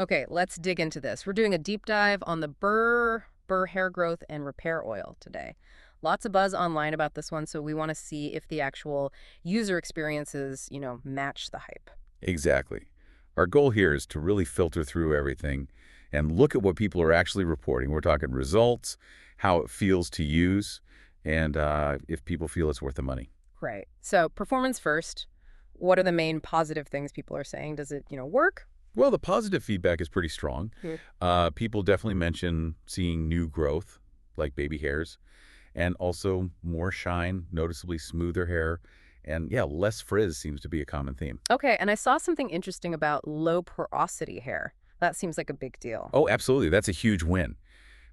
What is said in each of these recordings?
Okay, let's dig into this. We're doing a deep dive on the Bur Bur hair growth and repair oil today. Lots of buzz online about this one, so we want to see if the actual user experiences, match the hype. Exactly. Our goal here is to really filter through everything and look at what people are actually reporting. We're talking results, how it feels to use, and if people feel it's worth the money. Right. So, performance first. What are the main positive things people are saying? Does it, work? Well, the positive feedback is pretty strong. Hmm. People definitely mention seeing new growth, like baby hairs, and also more shine, noticeably smoother hair, and yeah, less frizz seems to be a common theme. Okay, and I saw something interesting about low porosity hair. That seems like a big deal. Oh, absolutely. That's a huge win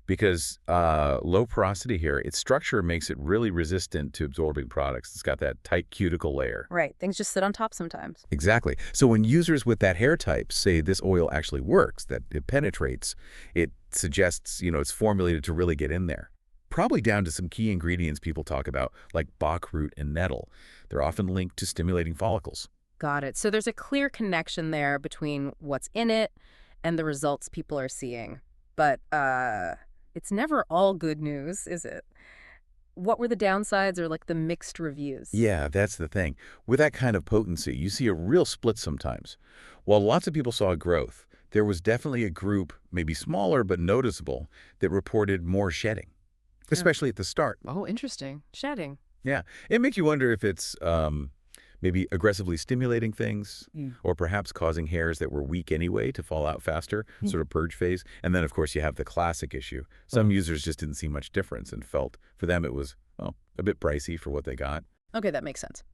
because low porosity hair, its structure makes it really resistant to absorbing products. It's got that tight cuticle layer. Right. Things just sit on top sometimes. Exactly. So when users with that hair type say this oil actually works, that it penetrates, it suggests, it's formulated to really get in there. Probably down to some key ingredients people talk about, like bach root and nettle. They're often linked to stimulating follicles. Got it. So there's a clear connection there between what's in it and the results people are seeing. But it's never all good news, is it? What were the downsides or like the mixed reviews? Yeah, that's the thing. With that kind of potency, you see a real split sometimes. While lots of people saw growth, there was definitely a group, maybe smaller but noticeable, that reported more shedding, Yeah. especially at the start. Oh, interesting. Shedding. Yeah, it makes you wonder if it's maybe aggressively stimulating things Mm. or perhaps causing hairs that were weak anyway to fall out faster, sort of purge phase. And then, of course, you have the classic issue. Some users just didn't see much difference and felt for them it was, well, a bit pricey for what they got. Okay, that makes sense.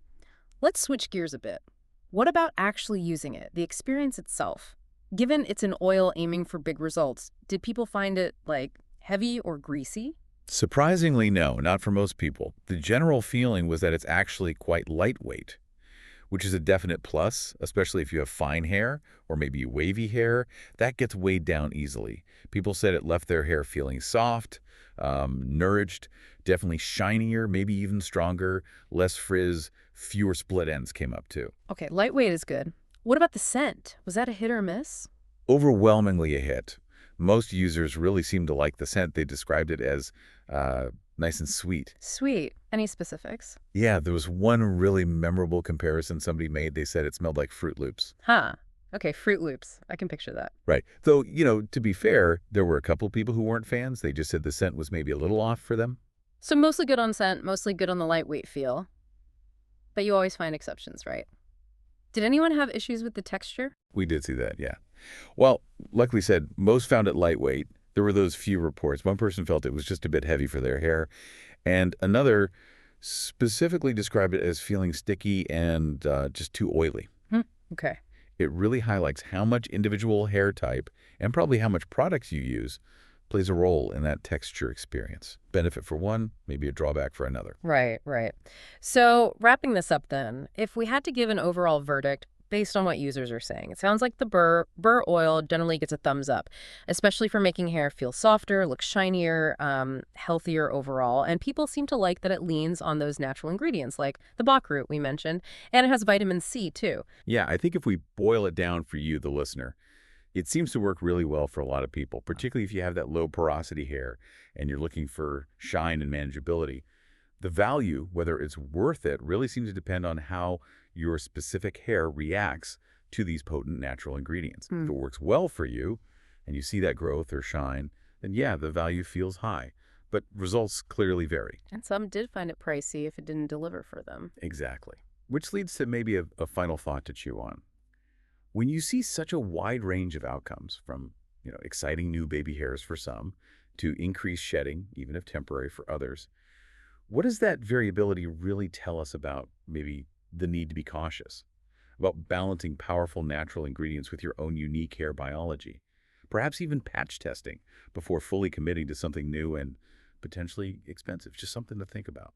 Let's switch gears a bit. What about actually using it, the experience itself? Given it's an oil aiming for big results, did people find it, like, heavy or greasy? Surprisingly, no, not for most people. The general feeling was that it's actually quite lightweight, which is a definite plus, especially if you have fine hair or maybe wavy hair. That gets weighed down easily. People said it left their hair feeling soft, nourished, definitely shinier, maybe even stronger, less frizz, fewer split ends came up too. Okay, lightweight is good. What about the scent? Was that a hit or miss? Overwhelmingly a hit. Most users really seemed to like the scent. They described it as nice and sweet. Sweet. Any specifics? Yeah, there was one really memorable comparison somebody made. They said it smelled like Fruit Loops. Huh. Okay, Fruit Loops. I can picture that. Right. Though, to be fair, there were a couple people who weren't fans. They just said the scent was maybe a little off for them. So mostly good on scent, mostly good on the lightweight feel. But you always find exceptions, right? Did anyone have issues with the texture? We did see that, yeah. Well, like we said, most found it lightweight. There were those few reports. One person felt it was just a bit heavy for their hair, and another specifically described it as feeling sticky and just too oily. Hmm. Okay. It really highlights how much individual hair type and probably how much products you use plays a role in that texture experience. Benefit for one, maybe a drawback for another. Right, right. So wrapping this up then, if we had to give an overall verdict based on what users are saying, it sounds like the Bur oil generally gets a thumbs up, especially for making hair feel softer, look shinier, healthier overall. And people seem to like that it leans on those natural ingredients like the bach root we mentioned, and it has vitamin C too. Yeah, I think if we boil it down for you, the listener, it seems to work really well for a lot of people, particularly if you have that low porosity hair and you're looking for shine and manageability. The value, whether it's worth it, really seems to depend on how your specific hair reacts to these potent natural ingredients. If it works well for you and you see that growth or shine, then yeah, the value feels high. But results clearly vary. And some did find it pricey if it didn't deliver for them. Exactly. Which leads to maybe a final thought to chew on. When you see such a wide range of outcomes from, exciting new baby hairs for some to increased shedding, even if temporary for others, what does that variability really tell us about maybe the need to be cautious, about balancing powerful natural ingredients with your own unique hair biology, perhaps even patch testing before fully committing to something new and potentially expensive? Just something to think about.